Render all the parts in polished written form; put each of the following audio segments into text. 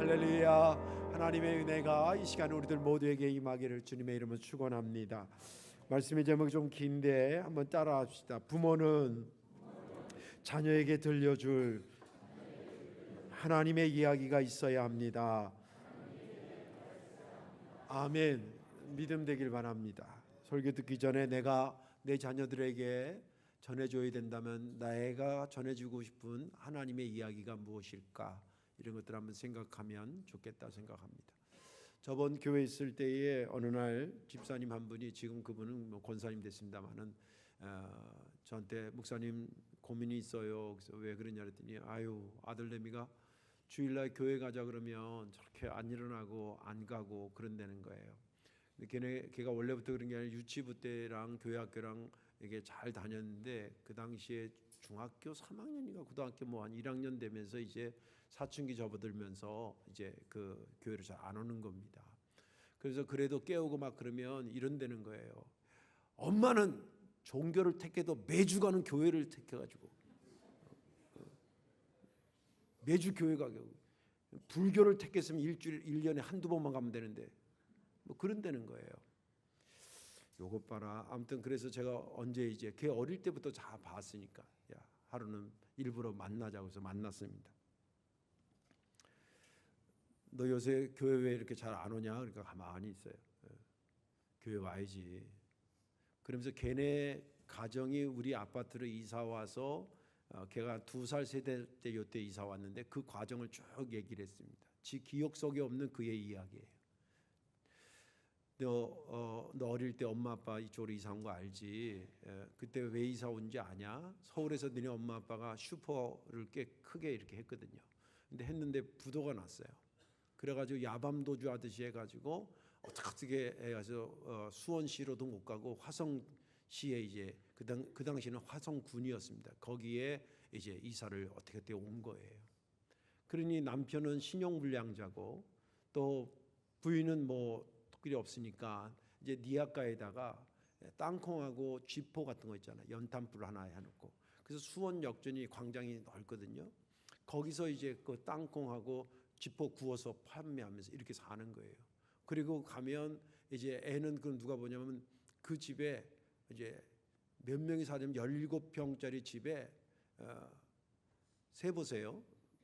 할렐루야. 하나님의 은혜가 이 시간 우리들 모두에게 임하기를 주님의 이름으로 축원합니다. 말씀의 제목이 좀 긴데 한번 따라합시다. 부모는 자녀에게 들려줄 하나님의 이야기가 있어야 합니다. 아멘. 믿음 되길 바랍니다. 설교 듣기 전에 내가 내 자녀들에게 전해줘야 된다면 내가 전해주고 싶은 하나님의 이야기가 무엇일까, 이런 것들 한번 생각하면 좋겠다 생각합니다. 저번 교회 있을 때에 어느 날 집사님 한 분이, 지금 그분은 뭐 권사님 됐습니다마는 저한테 목사님 고민이 있어요. 그래서 왜 그러냐 그랬더니 아들내미가 주일날 교회 가자 그러면 저렇게 안 일어나고 안 가고 그런다는 거예요. 근데 걔가 원래부터 그런 게 아니라 유치부 때랑 교회 학교랑 이게 잘 다녔는데 그 당시에 중학교 3학년인가 고등학교 뭐 한 1학년 되면서 이제 사춘기 접어들면서 이제 그 교회를 잘 안 오는 겁니다. 그래서 그래도 깨우고 막 그러면 이런다는 거예요. 엄마는 종교를 택해도 매주 가는 교회를 택해가지고 매주 교회 가고, 불교를 택했으면 일주일 1년에 한두 번만 가면 되는데 뭐 그런다는 거예요. 요것 봐라. 아무튼 그래서 제가 언제 이제 걔 어릴 때부터 다 봤으니까 하루는 일부러 만나자고 해서 만났습니다. 너 요새 교회 왜 이렇게 잘 안 오냐? 그러니까 가만히 있어요. 교회 와야지. 그러면서 걔네 가정이 우리 아파트로 이사 와서 걔가 2살 3살 때 요때 이사 왔는데 그 과정을 쭉 얘기를 했습니다. 지 기억 속에 없는 그의 이야기예요. 너 어릴 때 엄마 아빠 이쪽으로 이사 온 거 알지? 그때 왜 이사 온지 아냐? 서울에서 너네 엄마 아빠가 슈퍼를 꽤 크게 이렇게 했거든요. 근데 했는데 부도가 났어요. 그래가지고 야밤도주 하듯이 해가지고 어떻게 해서 수원시로도 못 가고 화성시에 이제 그 당시는 화성군이었습니다. 거기에 이제 이사를 어떻게 온 거예요. 그러니 남편은 신용불량자고 또 부인은 뭐 특별히 없으니까 이제 니아가에다가 땅콩하고 쥐포 같은 거 있잖아요. 연탄불 하나 해놓고, 그래서 수원 역전이 광장이 넓거든요. 거기서 이제 그 땅콩하고 쥐포 구워서 판매하면서 이렇게 사는 거예요. 그리고 가면 이제 애는 그 누가 보냐면 그 집에 이제 몇 명이 살면 17평짜리 집에 세 보세요.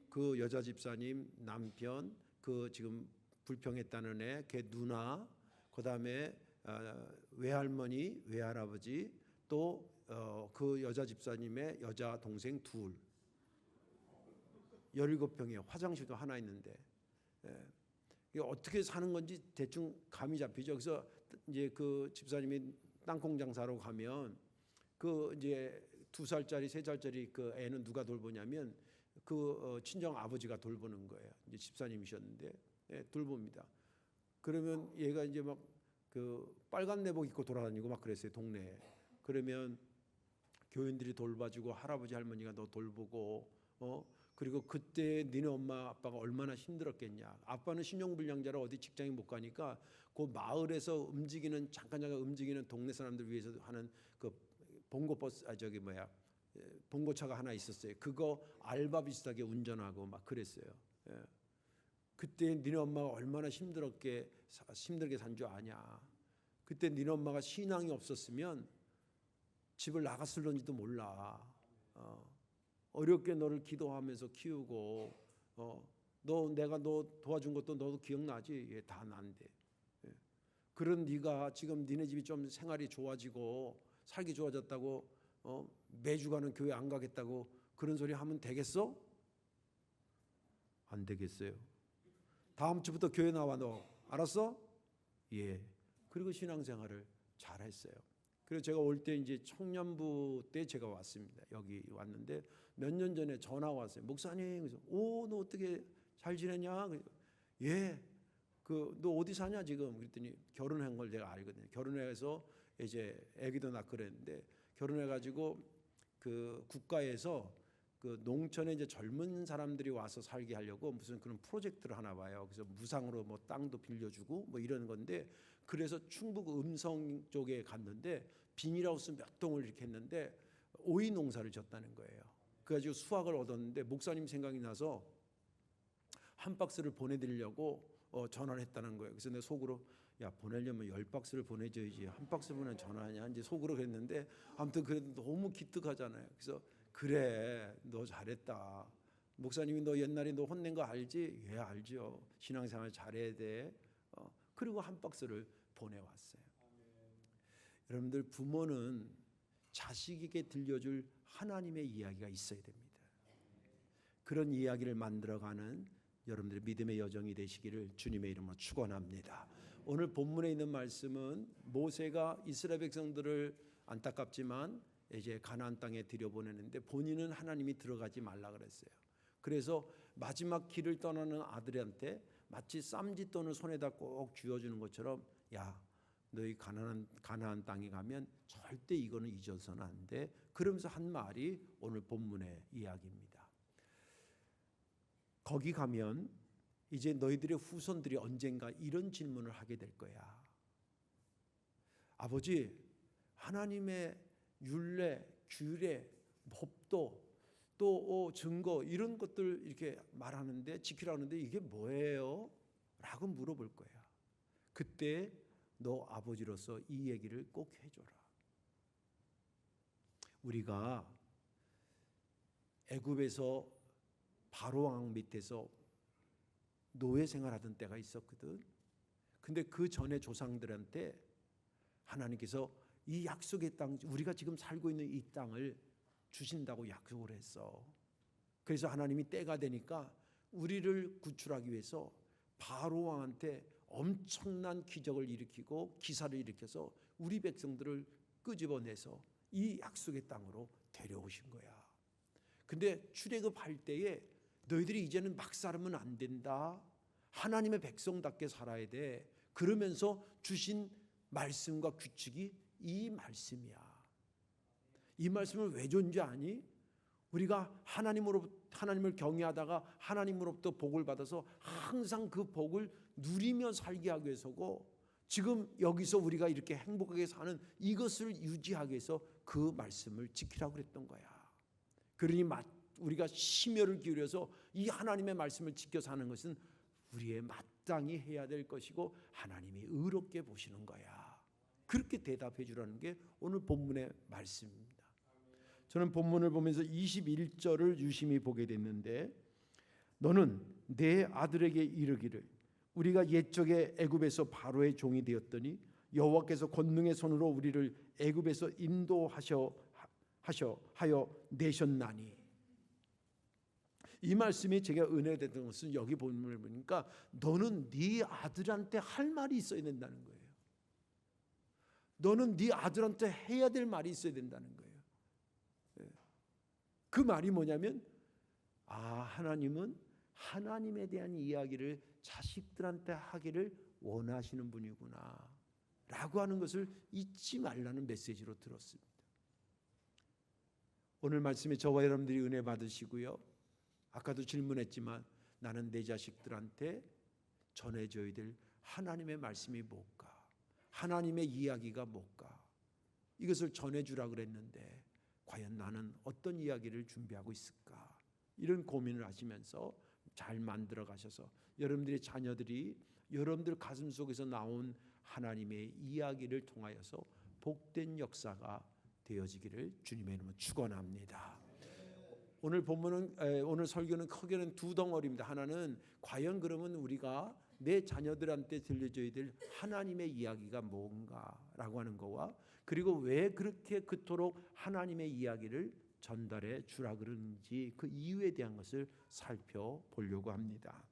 그 여자 집사님 남편, 그 지금 불평했다는 애, 걔 누나, 그다음에 외할머니, 외할아버지, 또 그 여자 집사님의 여자 동생 둘, 17평이에요. 화장실도 하나 있는데 이게 어떻게 사는 건지 대충 감이 잡히죠. 그래서 이제 그 집사님이 땅콩 장사로 가면 그 이제 2살짜리 3살짜리 그 애는 누가 돌보냐면 그 친정 아버지가 돌보는 거예요. 이제 집사님이셨는데 돌봅니다. 그러면 얘가 이제 막 그 빨간 내복 입고 돌아다니고 막 그랬어요, 동네에. 그러면 교인들이 돌봐주고 할아버지 할머니가 너 돌보고 그리고 그때 니네 엄마 아빠가 얼마나 힘들었겠냐. 아빠는 신용불량자라 어디 직장에 못 가니까 그 마을에서 움직이는 잠깐 움직이는 동네 사람들 위해서 하는 그 봉고버스 봉고차가 하나 있었어요. 그거 알바 비슷하게 운전하고 막 그랬어요. 그때 니네 엄마가 얼마나 힘들게 산 줄 아냐. 그때 니네 엄마가 신앙이 없었으면 집을 나갔을런지도 몰라. 어렵게 너를 기도하면서 키우고 내가 너 도와준 것도 너도 기억나지? 다 난데. 그런 네가 지금 니네 집이 좀 생활이 좋아지고 살기 좋아졌다고 매주 가는 교회 안 가겠다고 그런 소리 하면 되겠어? 안 되겠어요. 다음 주부터 교회 나와 너. 알았어? 예. 그리고 신앙생활을 잘했어요. 그래서 제가 올 때 이제 청년부 때 제가 왔습니다. 여기 왔는데 몇 년 전에 전화 왔어요. 목사님, 그래서 너 어떻게 잘 지내냐? 예. 너 어디 사냐 지금? 그랬더니 결혼한 걸 제가 알거든요. 결혼해서 이제 아기도 낳고 그랬는데 결혼해가지고 그 국가에서 그 농촌에 이제 젊은 사람들이 와서 살게 하려고 무슨 그런 프로젝트를 하나 봐요. 그래서 무상으로 뭐 땅도 빌려주고 뭐 이런 건데, 그래서 충북 음성 쪽에 갔는데 비닐하우스 몇 동을 이렇게 했는데 오이 농사를 졌다는 거예요. 그래가지고 수확을 얻었는데 목사님 생각이 나서 한 박스를 보내드리려고 전화를 했다는 거예요. 그래서 내가 속으로 야, 보내려면 10박스를 보내줘야지 한 박스 보내 전화하냐 이제 속으로 그랬는데, 아무튼 그래도 너무 기특하잖아요. 그래서 그래, 너 잘했다. 목사님이 너 옛날에 너 혼낸 거 알지? 예, 알죠. 신앙생활 잘해야 돼. 그리고 한 박스를 보내왔어요. 여러분들, 부모는 자식에게 들려줄 하나님의 이야기가 있어야 됩니다. 그런 이야기를 만들어가는 여러분들의 믿음의 여정이 되시기를 주님의 이름으로 축원합니다. 오늘 본문에 있는 말씀은 모세가 이스라엘 백성들을 안타깝지만 이제 가나안 땅에 들여보내는데 본인은 하나님이 들어가지 말라 그랬어요. 그래서 마지막 길을 떠나는 아들한테 마치 쌈짓돈을 손에다 꼭 쥐어주는 것처럼, 야, 너희 가나안 땅에 가면 절대 이거는 잊어서는 안 돼. 그러면서 한 말이 오늘 본문의 이야기입니다. 거기 가면 이제 너희들의 후손들이 언젠가 이런 질문을 하게 될 거야. 아버지, 하나님의 율례, 규례, 법도 또 증거 이런 것들 이렇게 말하는데, 지키라는데 이게 뭐예요? 라고 물어볼 거야. 그때 너 아버지로서 이 얘기를 꼭 해줘라. 우리가 애굽에서 바로 왕 밑에서 노예 생활하던 때가 있었거든. 근데 그 전에 조상들한테 하나님께서 이 약속의 땅, 우리가 지금 살고 있는 이 땅을 주신다고 약속을 했어. 그래서 하나님이 때가 되니까 우리를 구출하기 위해서 바로 왕한테 엄청난 기적을 일으키고 기사를 일으켜서 우리 백성들을 끄집어내서 이 약속의 땅으로 데려오신 거야. 근데 출애굽할 때에 너희들이 이제는 막 살면 안 된다. 하나님의 백성답게 살아야 돼. 그러면서 주신 말씀과 규칙이 이 말씀이야. 이 말씀을 왜 준 줄 아니? 우리가 하나님을 경외하다가 하나님으로부터 복을 받아서 항상 그 복을 누리며 살게 하기 위해서고, 지금 여기서 우리가 이렇게 행복하게 사는 이것을 유지하기 위해서 그 말씀을 지키라고 그랬던 거야. 그러니 우리가 심혈을 기울여서 이 하나님의 말씀을 지켜 사는 것은 우리의 마땅히 해야 될 것이고 하나님이 의롭게 보시는 거야. 그렇게 대답해 주라는 게 오늘 본문의 말씀입니다. 저는 본문을 보면서 21절을 유심히 보게 됐는데, 너는 내 아들에게 이르기를 우리가 옛적에 애굽에서 바로의 종이 되었더니 여호와께서 권능의 손으로 우리를 애굽에서 인도하여 내셨나니. 이 말씀이 제가 은혜가 됐던 것은 여기 본문을 보니까 너는 네 아들한테 할 말이 있어야 된다는 거예요. 너는 네 아들한테 해야 될 말이 있어야 된다는 거예요. 그 말이 뭐냐면, 하나님은 하나님에 대한 이야기를 자식들한테 하기를 원하시는 분이구나 라고 하는 것을 잊지 말라는 메시지로 들었습니다. 오늘 말씀에 저와 여러분들이 은혜 받으시고요, 아까도 질문했지만 나는 내 자식들한테 전해줘야 될 하나님의 말씀이 뭘까? 하나님의 이야기가 뭘까? 이것을 전해주라 그랬는데 과연 나는 어떤 이야기를 준비하고 있을까? 이런 고민을 하시면서 잘 만들어 가셔서 여러분들의 자녀들이 여러분들 가슴 속에서 나온 하나님의 이야기를 통하여서 복된 역사가 되어지기를 주님의 이름으로 축원합니다. 오늘 본문은 오늘 설교는 크게는 두 덩어리입니다. 하나는 과연 그러면 우리가 내 자녀들한테 들려줘야 될 하나님의 이야기가 뭔가라고 하는 거와, 그리고 왜 그렇게 그토록 하나님의 이야기를 전달해 주라 그러는지 그 이유에 대한 것을 살펴보려고 합니다.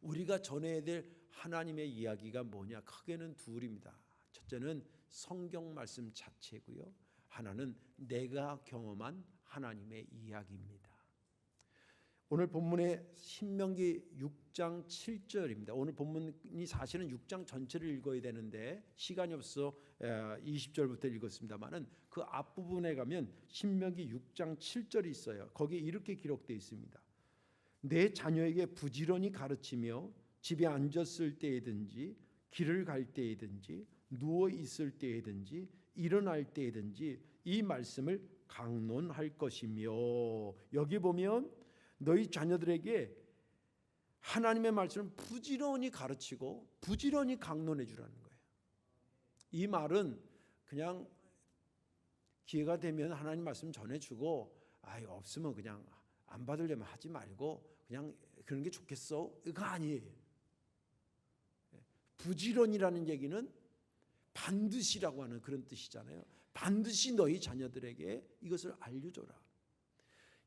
우리가 전해야 될 하나님의 이야기가 뭐냐? 크게는 둘입니다. 첫째는 성경 말씀 자체고요, 하나는 내가 경험한 하나님의 이야기입니다. 오늘 본문의 신명기 6장 7절입니다. 오늘 본문이 사실은 6장 전체를 읽어야 되는데 시간이 없어 20절부터 읽었습니다만은 그 앞부분에 가면 신명기 6장 7절이 있어요. 거기에 이렇게 기록되어 있습니다. 내 자녀에게 부지런히 가르치며 집에 앉았을 때이든지 길을 갈 때이든지 누워 있을 때이든지 일어날 때이든지 이 말씀을 강론할 것이며, 여기 보면 너희 자녀들에게 하나님의 말씀을 부지런히 가르치고 부지런히 강론해 주라는 거예요. 이 말은 그냥 기회가 되면 하나님 말씀 전해주고 없으면 그냥 안 받으려면 하지 말고 그냥 그런 게 좋겠어, 이거 아니에요. 부지런이라는 얘기는 반드시라고 하는 그런 뜻이잖아요. 반드시 너희 자녀들에게 이것을 알려줘라.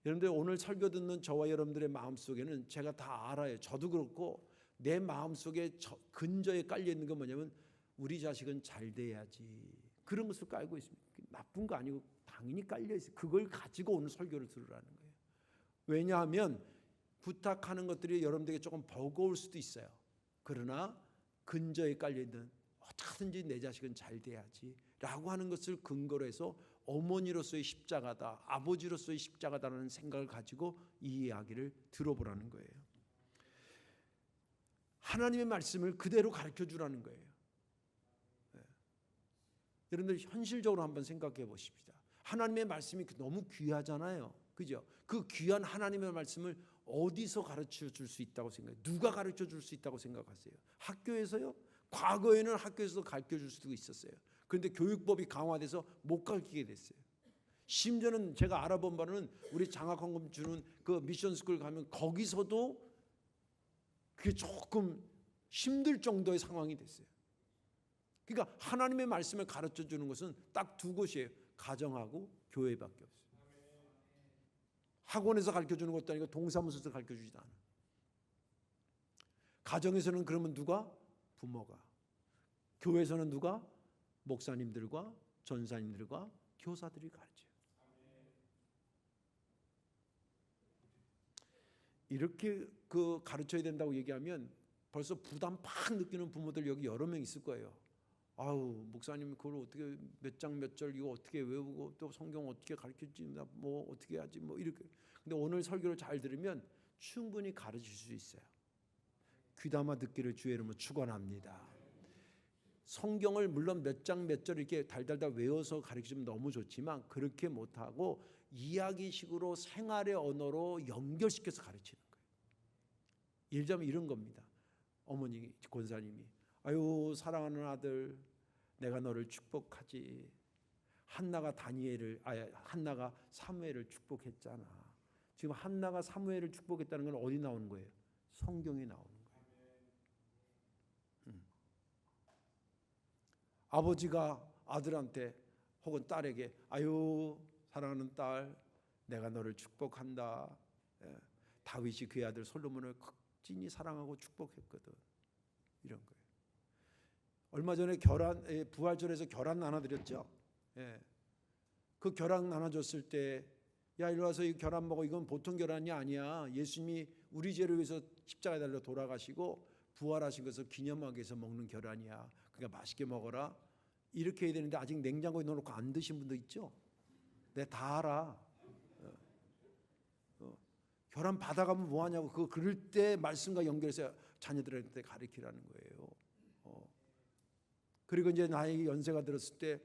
여러분들 오늘 설교 듣는 저와 여러분들의 마음속에는 제가 다 알아요. 저도 그렇고 내 마음속에 근저에 깔려있는 건 뭐냐면 우리 자식은 잘 돼야지, 그런 것을 깔고 있습니다. 나쁜 거 아니고 당연히 깔려있어요. 그걸 가지고 오늘 설교를 들으라는 거예요. 왜냐하면 부탁하는 것들이 여러분들에게 조금 버거울 수도 있어요. 그러나 근저에 깔려있는 어떻게든지 내 자식은 잘 돼야지 라고 하는 것을 근거로 해서 어머니로서의 십자가다, 아버지로서의 십자가다라는 생각을 가지고 이 이야기를 들어보라는 거예요. 하나님의 말씀을 그대로 가르쳐 주라는 거예요. 여러분들 현실적으로 한번 생각해 보십시다. 하나님의 말씀이 너무 귀하잖아요. 그죠? 그 귀한 하나님의 말씀을 어디서 가르쳐 줄 수 있다고 생각해요? 누가 가르쳐 줄 수 있다고 생각하세요? 학교에서요? 과거에는 학교에서도 가르쳐 줄 수도 있었어요. 그런데 교육법이 강화돼서 못 가르치게 됐어요. 심지어는 제가 알아본 바로는 우리 장학헌금 주는 그 미션스쿨 가면 거기서도 그게 조금 힘들 정도의 상황이 됐어요. 그러니까 하나님의 말씀을 가르쳐 주는 것은 딱 두 곳이에요. 가정하고 교회밖에 없어요. 학원에서 가르쳐 주는 것도 아니고 동사무소에서 가르쳐 주지도 않아요. 가정에서는 그러면 누가? 부모가. 교회에서는 누가? 목사님들과 전사님들과 교사들이 가르쳐요. 이렇게 그 가르쳐야 된다고 얘기하면 벌써 부담 팍 느끼는 부모들 여기 여러 명 있을 거예요. 아우, 목사님 그걸 어떻게 몇 장 몇 절 이거 어떻게 외우고 또 성경 어떻게 가르쳐주지, 뭐 어떻게 하지, 뭐 이렇게. 근데 오늘 설교를 잘 들으면 충분히 가르칠 수 있어요. 귀담아 듣기를 주의 이름으로 축원합니다. 성경을 물론 몇 장 몇 절 이렇게 달달달 외워서 가르치면 너무 좋지만 그렇게 못하고 이야기식으로 생활의 언어로 연결시켜서 가르치는 거예요. 예를 들자면 이런 겁니다. 어머니 권사님이 아유 사랑하는 아들, 내가 너를 축복하지. 한나가 한나가 사무엘을 축복했잖아. 지금 한나가 사무엘을 축복했다는 건 어디 나오는 거예요? 성경에 나오는 거예요. 아버지가 아들한테 혹은 딸에게 아유 사랑하는 딸, 내가 너를 축복한다. 다윗이 그의 아들 솔로몬을 극진히 사랑하고 축복했거든. 이런 거예요. 얼마 전에 부활절에서 결혼 나눠드렸죠. 그 결혼 나눠줬을 때 야 이리 와서 이 결혼 먹어. 이건 보통 결혼이 아니야. 예수님이 우리 죄를 위해서 십자가에 달려 돌아가시고 부활하신 것을 기념하기 위해서 먹는 결혼이야. 그러니까 맛있게 먹어라. 이렇게 해야 되는데 아직 냉장고에 넣어놓고 안 드신 분도 있죠. 내가 다 알아. 결혼 받아가면 뭐하냐고. 그거 그럴 때 말씀과 연결해서 자녀들한테 가르치라는 거예요. 그리고 이제 나이 연세가 들었을 때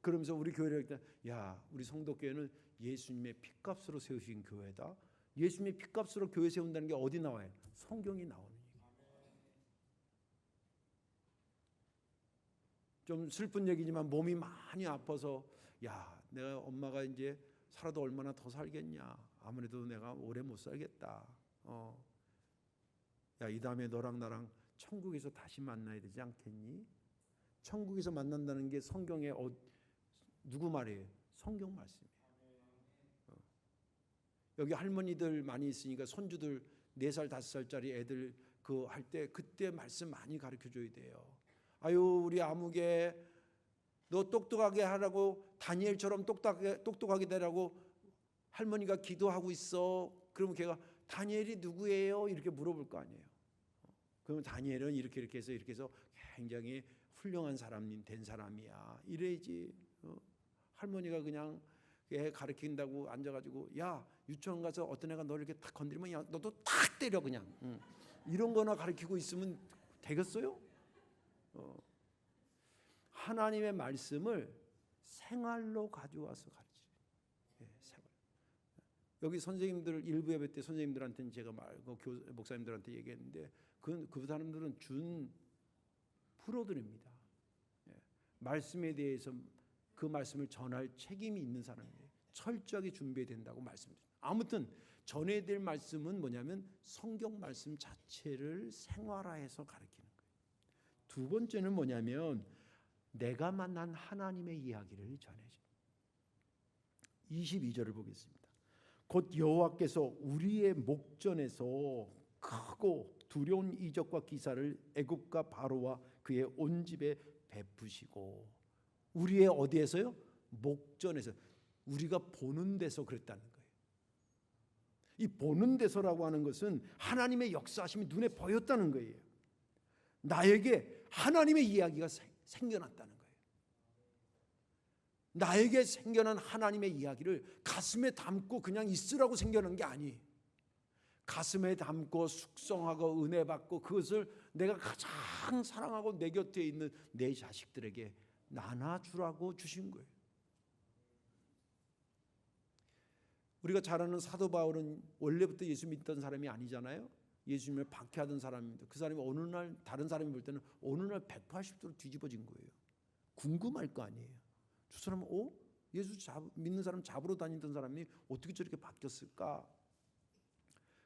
그러면서 우리 교회를 할 때 야 우리 성도교회는 예수님의 피값으로 세우신 교회다. 예수님의 피값으로 교회 세운다는 게 어디 나와요? 성경이 나오는 얘기예요. 좀 슬픈 얘기지만 몸이 많이 아파서 야 내가 엄마가 이제 살아도 얼마나 더 살겠냐. 아무래도 내가 오래 못 살겠다. 야 이 다음에 너랑 나랑 천국에서 다시 만나야 되지 않겠니? 천국에서 만난다는 게 성경에 누구 말이에요? 성경 말씀이에요. 여기 할머니들 많이 있으니까 손주들 4살 5살짜리 애들 그 할 때 그때 말씀 많이 가르쳐 줘야 돼요. 아유 우리 아무개 너 똑똑하게 하라고 다니엘처럼 똑똑하게 되라고 할머니가 기도하고 있어. 그러면 걔가 다니엘이 누구예요? 이렇게 물어볼 거 아니에요. 그러면 다니엘은 이렇게 해서 굉장히 훌륭한 사람이 된 사람이야. 이래야지. 할머니가 그냥 애 가르친다고 앉아가지고 야 유치원 가서 어떤 애가 너를 이렇게 탁 건드리면 야, 너도 탁 때려 그냥. 이런 거나 가르치고 있으면 되겠어요? 하나님의 말씀을 생활로 가져와서 가르치죠. 생활. 여기 선생님들 일부 예배 때 선생님들한테는 제가 말고 목사님들한테 얘기했는데 그 사람들은 준 프로들입니다. 예. 말씀에 대해서 그 말씀을 전할 책임이 있는 사람이에요. 철저하게 준비해야 된다고 말씀드립니다. 아무튼 전해야 될 말씀은 뭐냐면 성경 말씀 자체를 생활화해서 가르치는 거예요. 두 번째는 뭐냐면 내가 만난 하나님의 이야기를 전해줘. 22절을 보겠습니다. 곧 여호와께서 우리의 목전에서 크고 두려운 이적과 기사를 애굽과 바로와 그의 온 집에 베푸시고, 우리의 어디에서요? 목전에서, 우리가 보는 데서 그랬다는 거예요. 이 보는 데서라고 하는 것은 하나님의 역사하심이 눈에 보였다는 거예요. 나에게 하나님의 이야기가 생겨났다는 거예요. 나에게 생겨난 하나님의 이야기를 가슴에 담고 그냥 있으라고 생겨난 게 아니에요. 가슴에 담고 숙성하고 은혜 받고 그것을 내가 가장 사랑하고 내 곁에 있는 내 자식들에게 나눠주라고 주신 거예요. 우리가 잘 아는 사도 바울은 원래부터 예수 믿던 사람이 아니잖아요. 예수님을 박해하던 사람입니다. 그 사람이 어느 날 다른 사람이 볼 때는 어느 날 180도로 뒤집어진 거예요. 궁금할 거 아니에요. 저 사람은 예수 믿는 사람 잡으러 다니던 사람이 어떻게 저렇게 바뀌었을까?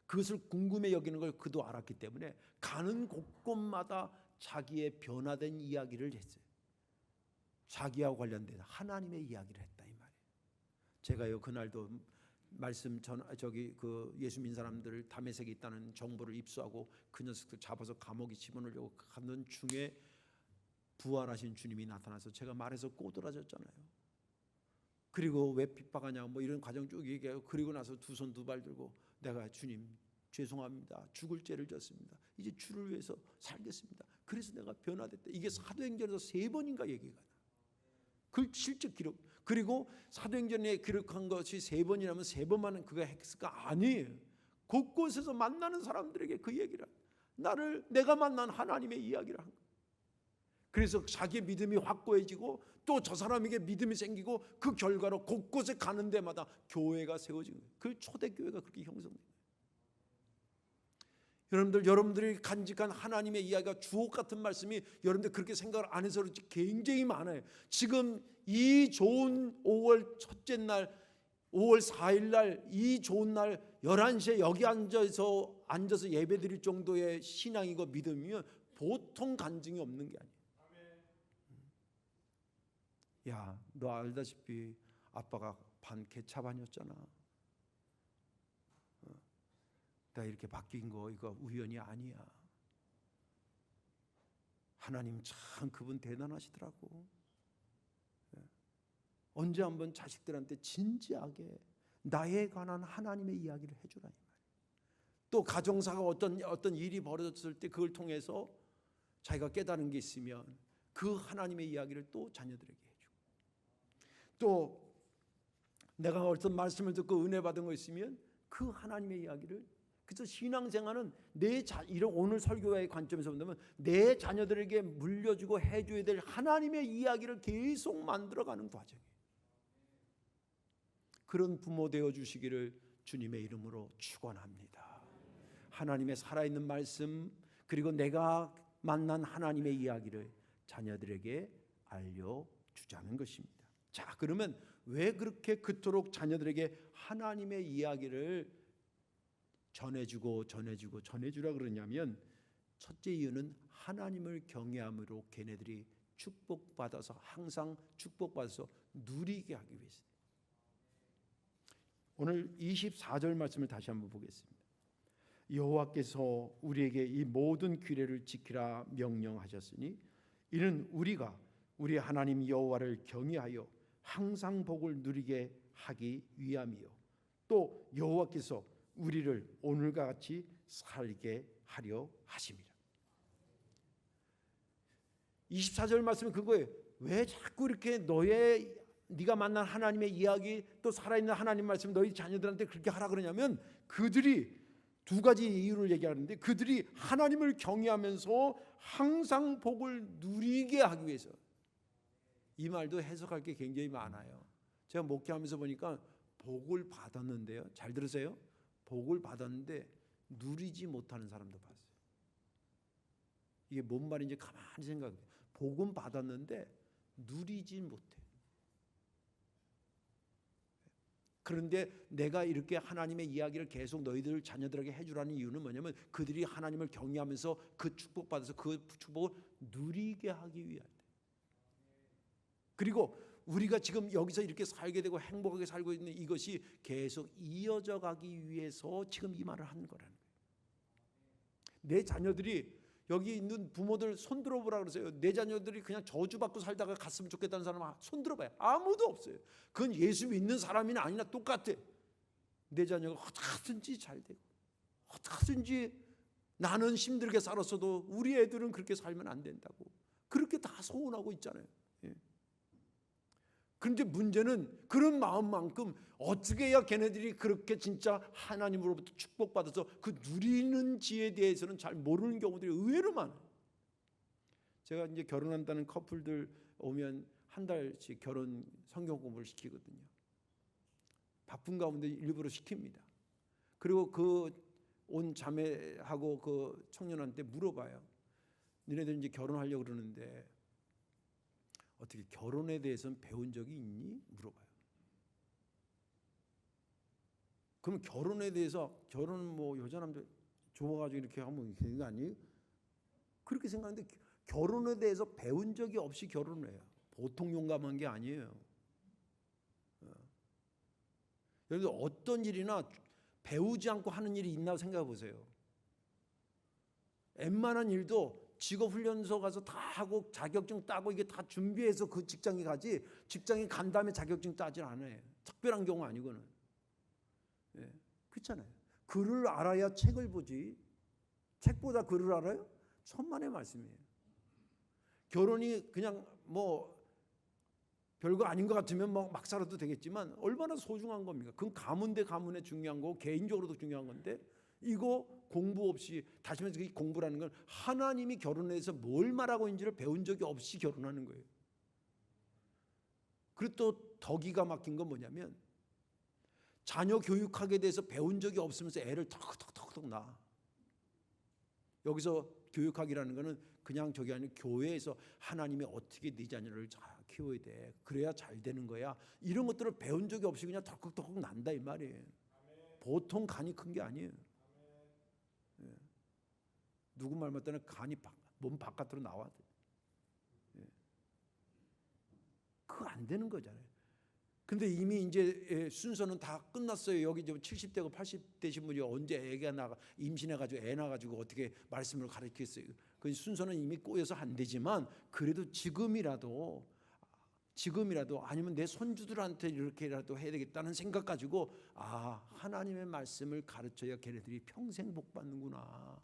그것을 궁금해 여기는 걸 그도 알았기 때문에 가는 곳곳마다 자기의 변화된 이야기를 했어요. 자기와 관련된 하나님의 이야기를 했다 이 말이에요. 제가요 그날도 말씀 그 예수 믿는 사람들 다메섹에 있다는 정보를 입수하고 그 녀석들 잡아서 감옥에 집어넣으려고 가는 중에 부활하신 주님이 나타나서 제가 말해서 꼬드라졌잖아요. 그리고 왜 핍박하냐 뭐 이런 과정 쭉 얘기하고, 그리고 나서 두 손 두 발 들고 내가 주님 죄송합니다. 죽을 죄를 졌습니다. 이제 주를 위해서 살겠습니다. 그래서 내가 변화됐다. 이게 사도행전에서 3번인가 얘기가 나요. 그 실제 기록. 그리고 사도행전에 기록한 것이 3번이라면 3번만은 그가 했을까? 아니에요. 곳곳에서 만나는 사람들에게 그 얘기를, 내가 만난 하나님의 이야기를 한 거예요. 그래서 자기의 믿음이 확고해지고 또 저 사람에게 믿음이 생기고 그 결과로 곳곳에 가는 데마다 교회가 세워진 거예요. 그 초대교회가 그렇게 형성된 거예요. 여러분들이 간직한 하나님의 이야기가 주옥 같은 말씀이 여러분들 그렇게 생각을 안 해서 그렇지 굉장히 많아요. 지금 이 좋은 5월 첫째 날 5월 4일 날 이 좋은 날 11시에 여기 앉아서 예배드릴 정도의 신앙이고 믿음이면 보통 간증이 없는 게 아니에요. 야, 너 알다시피 아빠가 반 개차반이었잖아. 나 이렇게 바뀐 거 이거 우연이 아니야. 하나님 참 그분 대단하시더라고. 언제 한번 자식들한테 진지하게 나에 관한 하나님의 이야기를 해주라 이 말이에요. 또 가정사가 어떤 일이 벌어졌을 때 그걸 통해서 자기가 깨달은 게 있으면 그 하나님의 이야기를 또 자녀들에게 해주고, 또 내가 어떤 말씀을 듣고 은혜 받은 거 있으면 그 하나님의 이야기를. 그래서 신앙생활은 이런 오늘 설교의 관점에서 본다면 내 자녀들에게 물려주고 해줘야 될 하나님의 이야기를 계속 만들어가는 과정이에요. 그런 부모 되어 주시기를 주님의 이름으로 축원합니다. 하나님의 살아있는 말씀 그리고 내가 만난 하나님의 이야기를 자녀들에게 알려주자는 것입니다. 자, 그러면 왜 그렇게 그토록 자녀들에게 하나님의 이야기를 전해주라 그러냐면, 첫째 이유는 하나님을 경외함으로 걔네들이 축복받아서 항상 축복받아서 누리게 하기 위해서. 오늘 24절 말씀을 다시 한번 보겠습니다. 여호와께서 우리에게 이 모든 규례를 지키라 명령하셨으니 이는 우리가 우리 하나님 여호와를 경외하여 항상 복을 누리게 하기 위함이요 또 여호와께서 우리를 오늘과 같이 살게 하려 하심이라. 24절 말씀은 그거예요. 왜 자꾸 이렇게 네가 만난 하나님의 이야기 또 살아있는 하나님 말씀 너희 자녀들한테 그렇게 하라 그러냐면, 그들이 두 가지 이유를 얘기하는데, 그들이 하나님을 경외하면서 항상 복을 누리게 하기 위해서. 이 말도 해석할 게 굉장히 많아요. 제가 목회하면서 보니까 복을 받았는데요. 잘 들으세요. 복을 받았는데 누리지 못하는 사람도 봤어요. 이게 뭔 말인지 가만히 생각해. 복은 받았는데 누리지 못해. 그런데 내가 이렇게 하나님의 이야기를 계속 너희들 자녀들에게 해주라는 이유는 뭐냐면 그들이 하나님을 경외하면서 그 축복받아서 그 축복을 누리게 하기 위하여. 그리고 우리가 지금 여기서 이렇게 살게 되고 행복하게 살고 있는 이것이 계속 이어져 가기 위해서 지금 이 말을 하는 거라는 거예요. 내 자녀들이 여기 있는 부모들 손 들어보라 그러세요. 내 자녀들이 그냥 저주받고 살다가 갔으면 좋겠다는 사람 손 들어봐요. 아무도 없어요. 그건 예수 믿는 사람이나 아니나 똑같아. 내 자녀가 어떻게든지 잘 되고 어떻게든지 나는 힘들게 살았어도 우리 애들은 그렇게 살면 안 된다고 그렇게 다 소원하고 있잖아요. 예. 그런데 문제는 그런 마음만큼 어떻게 해야 걔네들이 그렇게 진짜 하나님으로부터 축복받아서 그 누리는지에 대해서는 잘 모르는 경우들이 의외로 많아요. 제가 이제 결혼한다는 커플들 오면 한 달씩 결혼 성경 공부를 시키거든요. 바쁜 가운데 일부러 시킵니다. 그리고 그 온 자매하고 그 청년한테 물어봐요. 너네들 이제 결혼하려고 그러는데 어떻게 결혼에 대해서는 배운 적이 있니? 물어봐요. 그럼 결혼에 대해서 결혼 뭐 여자 남자 좋아가지고 이렇게 하면 되는 거 아니에요? 그렇게 생각하는데 결혼에 대해서 배운 적이 없이 결혼을 해요. 보통 용감한 게 아니에요. 여러분 어떤 일이나 배우지 않고 하는 일이 있나 생각해 보세요. 웬만한 일도 직업훈련소 가서 다 하고 자격증 따고 이게 다 준비해서 그 직장에 가지 직장에 간 다음에 자격증 따질 않아요. 특별한 경우 아니고는. 예, 그렇잖아요. 글을 알아야 책을 보지. 책보다 글을 알아요? 천만의 말씀이에요. 결혼이 그냥 뭐 별거 아닌 것 같으면 막 살아도 되겠지만 얼마나 소중한 겁니까? 그건 가문 대 가문에 중요한 거고 개인적으로도 중요한 건데 이거 공부 없이 다시 말해서 이 공부라는 건 하나님이 결혼해서 뭘 말하고 있는지를 배운 적이 없이 결혼하는 거예요. 그리고 또 더 기가 막힌 건 뭐냐면 자녀 교육하게 대해서 배운 적이 없으면서 애를 턱턱턱턱 낳아. 여기서 교육학이라는 거는 그냥 저기 아니라 교회에서 하나님이 어떻게 네 자녀를 잘 키워야 돼. 그래야 잘 되는 거야. 이런 것들을 배운 적이 없이 그냥 턱턱턱 난다 이 말이에요. 보통 간이 큰 게 아니에요. 예. 누구 말 맞다는 간이 몸 바깥으로 나와야 돼. 예. 그거 안 되는 거잖아요. 근데 이미 이제 순서는 다 끝났어요. 여기 좀 70대고 80대신 분이 언제 애가 나가 임신해가지고 애 낳아가지고 어떻게 말씀을 가르치겠어요. 그 순서는 이미 꼬여서 안 되지만 그래도 지금이라도 아니면 내 손주들한테 이렇게라도 해야 되겠다는 생각 가지고 아 하나님의 말씀을 가르쳐야 걔네들이 평생 복 받는구나.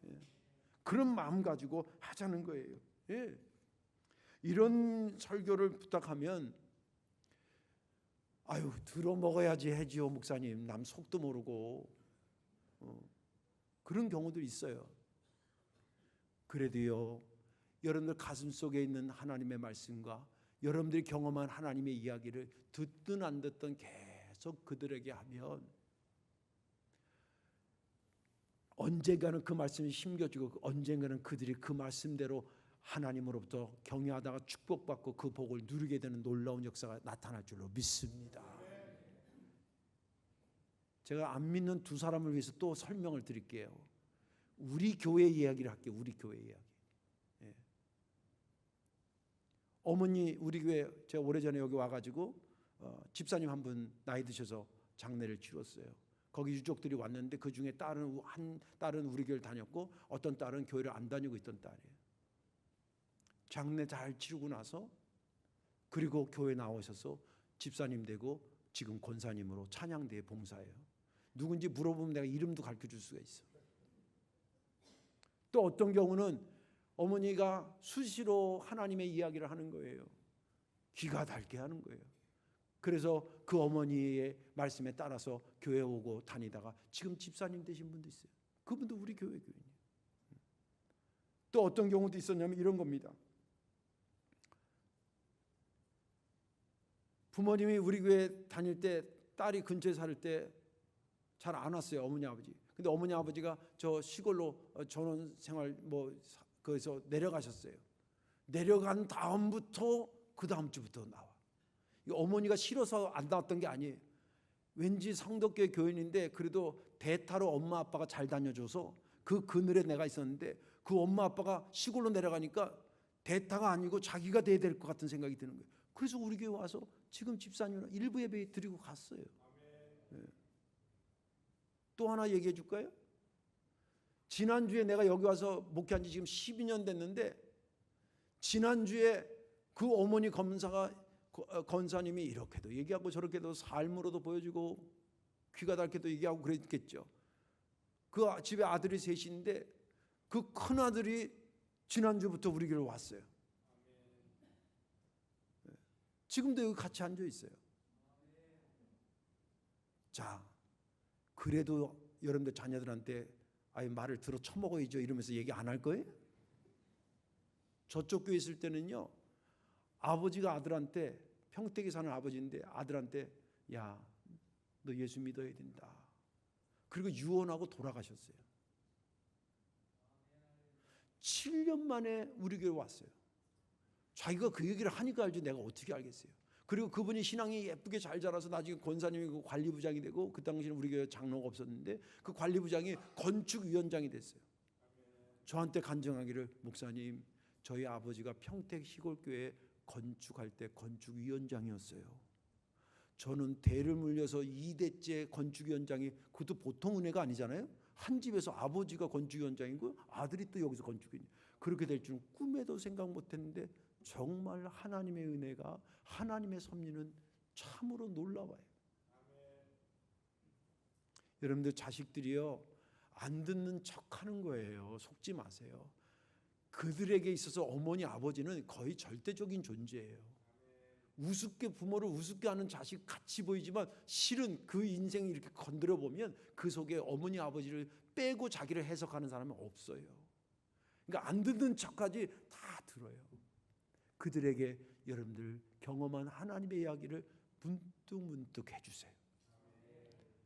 예. 그런 마음 가지고 하자는 거예요. 예. 이런 설교를 부탁하면 아유 들어 먹어야지 해지요 목사님 남 속도 모르고 그런 경우도 있어요. 그래도요 여러분들 가슴 속에 있는 하나님의 말씀과 여러분들이 경험한 하나님의 이야기를 듣든 안 듣든 계속 그들에게 하면 언젠가는 그 말씀이 심겨지고 언젠가는 그들이 그 말씀대로 하나님으로부터 경외하다가 축복받고 그 복을 누리게 되는 놀라운 역사가 나타날 줄로 믿습니다. 제가 안 믿는 두 사람을 위해서 또 설명을 드릴게요. 우리 교회 이야기를 할게요. 우리 교회 이야기. 예. 어머니 우리 교회 제가 오래전에 여기 와가지고 집사님 한 분 나이 드셔서 장례를 치렀어요. 거기 유족들이 왔는데 그 중에 한 딸은 우리 교회를 다녔고 어떤 딸은 교회를 안 다니고 있던 딸이에요. 장례 잘 치르고 나서 그리고 교회 나오셔서 집사님 되고 지금 권사님으로 찬양대에 봉사해요. 누군지 물어보면 내가 이름도 가르쳐줄 수가 있어. 또 어떤 경우는 어머니가 수시로 하나님의 이야기를 하는 거예요. 귀가 닳게 하는 거예요. 그래서 그 어머니의 말씀에 따라서 교회 오고 다니다가 지금 집사님 되신 분도 있어요. 그분도 우리 교회예요. 또 어떤 경우도 있었냐면 이런 겁니다. 부모님이 우리 교회 다닐 때 딸이 근처에 살 때 잘 안 왔어요, 어머니 아버지. 근데 어머니 아버지가 저 시골로 전원 생활 거기서 내려가셨어요. 내려간 다음부터 그 다음 주부터 나와. 어머니가 싫어서 안 나왔던 게 아니에요. 왠지 성덕교회 교인인데 그래도 대타로 엄마 아빠가 잘 다녀줘서 그 그늘에 내가 있었는데 그 엄마 아빠가 시골로 내려가니까 대타가 아니고 자기가 돼야 될 것 같은 생각이 드는 거예요. 그래서 우리 교회 와서 지금 집사님이랑 일부 예배 드리고 갔어요. 네. 또 하나 얘기해 줄까요? 지난주에 내가 여기 와서 목회한 지 지금 12년 됐는데 지난주에 그 어머니 권사님이 이렇게도 얘기하고 저렇게도 삶으로도 보여주고 귀가 닳게도 얘기하고 그랬겠죠. 그 집에 아들이 셋인데 그 큰아들이 지난주부터 우리 교회로 왔어요. 지금도 여기 같이 앉아 있어요. 자, 그래도 여러분들 자녀들한테 아이 말을 들어 쳐먹어야죠 이러면서 얘기 안 할 거예요? 저쪽 교회 있을 때는요, 아버지가 아들한테, 평택에 사는 아버지인데 아들한테 야, 너 예수 믿어야 된다. 그리고 유언하고 돌아가셨어요. 7년 만에 우리 교회 왔어요. 자기가 그 얘기를 하니까 알지 내가 어떻게 알겠어요. 그리고 그분이 신앙이 예쁘게 잘 자라서 나중에 권사님이 관리부장이 되고 그 당시에는 우리 교회 장로가 없었는데 그 관리부장이 건축위원장이 됐어요. 저한테 간증하기를 목사님 저희 아버지가 평택 시골교회 건축할 때 건축위원장이었어요. 저는 대를 물려서 2대째 건축위원장이 그것도 보통 은혜가 아니잖아요. 한 집에서 아버지가 건축위원장이고 아들이 또 여기서 건축위원장. 그렇게 될 줄은 꿈에도 생각 못했는데 정말 하나님의 은혜가 하나님의 섭리는 참으로 놀라워요. 여러분들 자식들이요 안 듣는 척하는 거예요. 속지 마세요. 그들에게 있어서 어머니 아버지는 거의 절대적인 존재예요. 우습게 부모를 우습게 하는 자식 같이 보이지만 실은 그 인생을 이렇게 건드려 보면 그 속에 어머니 아버지를 빼고 자기를 해석하는 사람은 없어요. 그러니까 안 듣는 척까지 다 들어요. 그들에게 여러분들 경험한 하나님의 이야기를 문득문득 해주세요.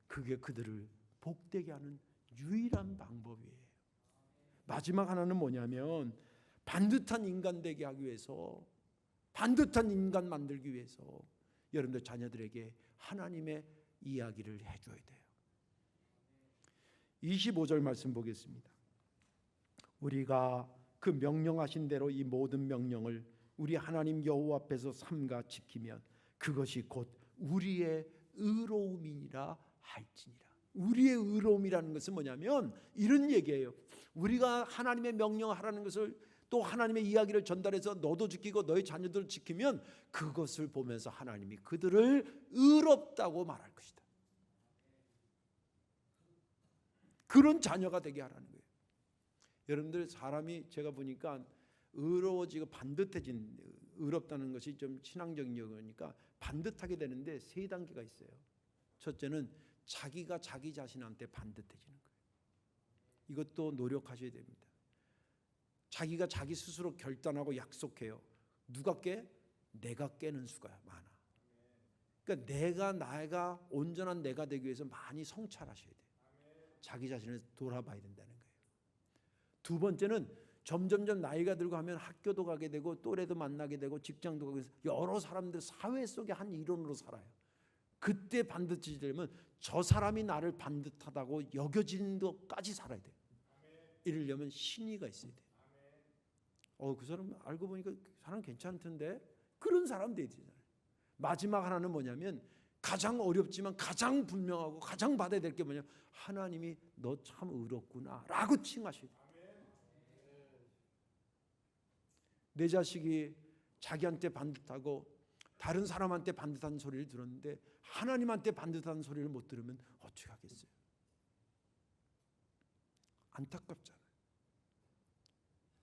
그게 그들을 복되게 하는 유일한 방법이에요. 마지막 하나는 뭐냐면 반듯한 인간 되게 하기 위해서, 반듯한 인간 만들기 위해서 여러분들 자녀들에게 하나님의 이야기를 해줘야 돼요. 25절 말씀 보겠습니다. 우리가 그 명령하신 대로 이 모든 명령을 우리 하나님 여호와 앞에서 삼가 지키면 그것이 곧 우리의 의로움이니라 할지니라. 우리의 의로움이라는 것은 뭐냐면 이런 얘기예요. 우리가 하나님의 명령하라는 것을 또 하나님의 이야기를 전달해서 너도 지키고 너의 자녀들을 지키면 그것을 보면서 하나님이 그들을 의롭다고 말할 것이다. 그런 자녀가 되게 하라는 거예요. 여러분들 사람이 제가 보니까 의로워지고 반듯해진, 의롭다는 것이 좀 신앙적인 용어니까 반듯하게 되는데 세 단계가 있어요. 첫째는 자기가 자기 자신한테 반듯해지는 거예요. 이것도 노력하셔야 됩니다. 자기가 자기 스스로 결단하고 약속해요. 누가 깨? 내가 깨는 수가 많아. 그러니까 내가 온전한 내가 되기 위해서 많이 성찰하셔야 돼요. 자기 자신을 돌아봐야 된다는 거예요. 두 번째는 점점점 나이가 들고 하면 학교도 가게 되고 또래도 만나게 되고 직장도 가게 되고 여러 사람들 사회 속의 한 일원으로 살아요. 그때 반듯해지려면 저 사람이 나를 반듯하다고 여겨지는 것까지 살아야 돼요. 이러려면 신의가 있어야 돼요. 그 사람 알고 보니까 그 사람 괜찮던데 그런 사람 돼야 되잖아요. 마지막 하나는 뭐냐면 가장 어렵지만 가장 분명하고 가장 받아야 될 게 뭐냐, 하나님이 너 참 의롭구나 라고 칭하셔야 돼요. 내 자식이 자기한테 반듯하고 다른 사람한테 반듯한 소리를 들었는데 하나님한테 반듯한 소리를 못 들으면 어떻게 하겠어요? 안타깝잖아요.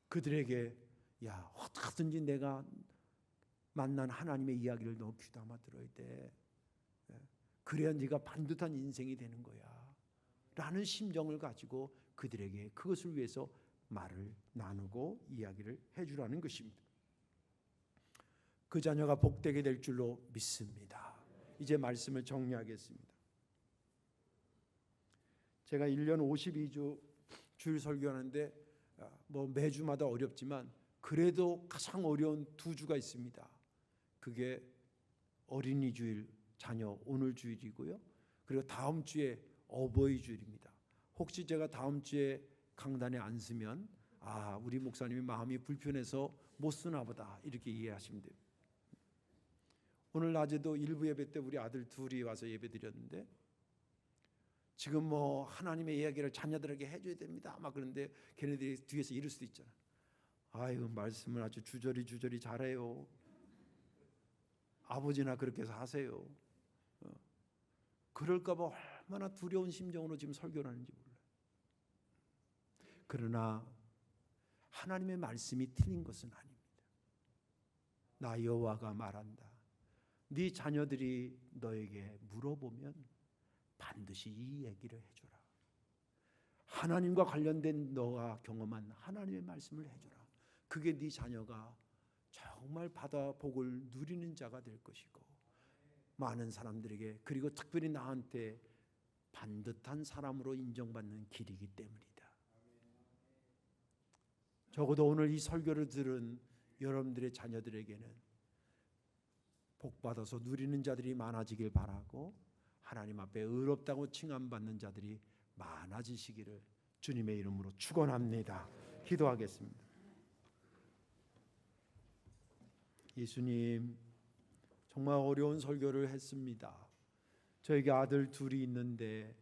그들에게 야, 어떻게든지 내가 만난 하나님의 이야기를 너 귀담아 들어야 돼. 그래야 네가 반듯한 인생이 되는 거야 라는 심정을 가지고 그들에게 그것을 위해서 말을 나누고 이야기를 해주라는 것입니다. 그 자녀가 복되게 될 줄로 믿습니다. 이제 말씀을 정리하겠습니다. 제가 1년 52주 주일 설교하는데 뭐 매주마다 어렵지만 그래도 가장 어려운 2주가 있습니다. 그게 어린이 주일, 자녀 오늘 주일이고요. 그리고 다음 주에 어버이 주일입니다. 혹시 제가 다음 주에 강단에 안 서면 우리 목사님이 마음이 불편해서 못 쓰나 보다 이렇게 이해하시면 돼요. 오늘 낮에도 일부 예배 때 우리 아들 둘이 와서 예배 드렸는데 지금 뭐 하나님의 이야기를 자녀들에게 해줘야 됩니다 막 그런데 걔네들이 뒤에서 이럴 수도 있잖아. 아유 말씀을 아주 주저리 잘해요. 아버지나 그렇게 해서 하세요. 그럴까 봐 얼마나 두려운 심정으로 지금 설교를 하는지 몰라요. 그러나 하나님의 말씀이 틀린 것은 아닙니다. 나 여호와가 말한다. 네 자녀들이 너에게 물어보면 반드시 이 얘기를 해줘라. 하나님과 관련된 너가 경험한 하나님의 말씀을 해줘라. 그게 네 자녀가 정말 받아 복을 누리는 자가 될 것이고 많은 사람들에게 그리고 특별히 나한테 반듯한 사람으로 인정받는 길이기 때문이다. 적어도 오늘 이 설교를 들은 여러분들의 자녀들에게는 복받아서 누리는 자들이 많아지길 바라고 하나님 앞에 의롭다고 칭함받는 자들이 많아지시기를 주님의 이름으로 축원합니다. 기도하겠습니다. 예수님, 정말 어려운 설교를 했습니다. 저에게 아들 둘이 있는데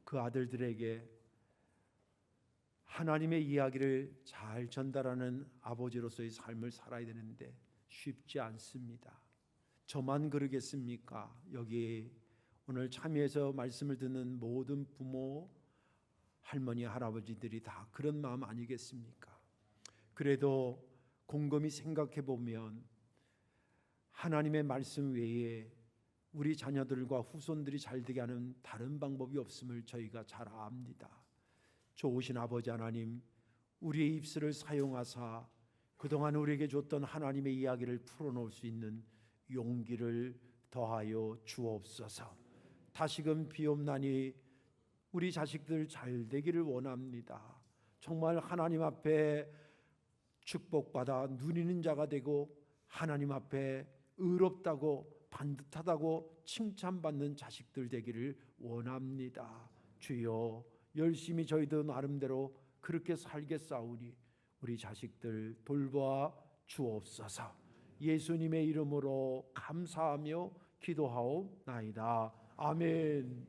그 아들들에게 하나님의 이야기를 잘 전달하는 아버지로서의 삶을 살아야 되는데 쉽지 않습니다. 저만 그러겠습니까? 여기 오늘 참여해서 말씀을 듣는 모든 부모, 할머니, 할아버지들이 다 그런 마음 아니겠습니까? 그래도 곰곰이 생각해 보면 하나님의 말씀 외에 우리 자녀들과 후손들이 잘되게 하는 다른 방법이 없음을 저희가 잘 압니다. 좋으신 아버지 하나님, 우리의 입술을 사용하사 그동안 우리에게 줬던 하나님의 이야기를 풀어놓을 수 있는 용기를 더하여 주옵소서. 다시금 비옵나니 우리 자식들 잘 되기를 원합니다. 정말 하나님 앞에 축복받아 누리는 자가 되고 하나님 앞에 의롭다고 반듯하다고 칭찬받는 자식들 되기를 원합니다. 주여, 열심히 저희도 나름대로 그렇게 살겠사오니 우리 자식들 돌보아 주옵소서. 예수님의 이름으로 감사하며 기도하옵나이다. 아멘.